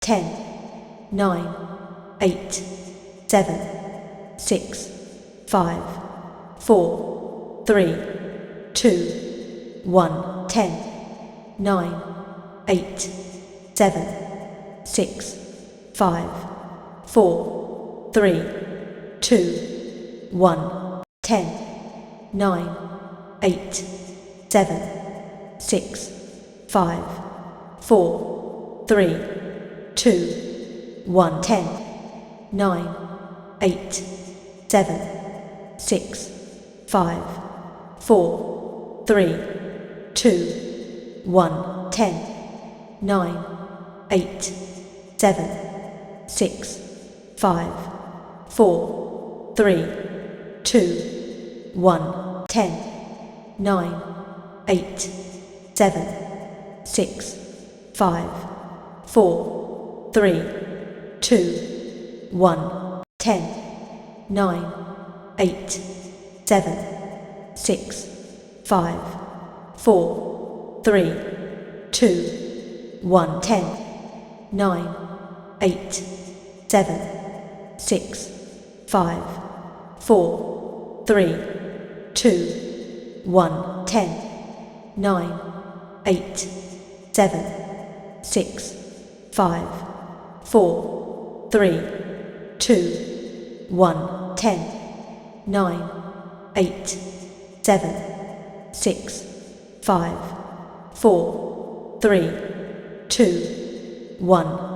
10, 9, 8, 7, 6, 5, 4, 3, 2, 1, 10, 9, 8, 7, 6, 5, 4, 3, 2, 1, 10, 9, 8, 7, 6, 5, 4, 3, 2, 1, 10, 9, 8, 7, 6, 5, 4, 3, 2, 1, 10, 9, 8, 7, 6, 5, 4, 3, 2, 1, 10, 9, 8, 7, 6, 5, 4, 3, 2, 1, 10, 9, 8, 7, 6, 5, 4, 3, 2, 1, 10, 9, 8, 7, 6, 5, 4, 3, 2, 1, 10, 9, 8, 7, 6, 5, 4, 3, 2, 1, 10, 9, 8, 7, 6, 5, 4, 3, 2, 1.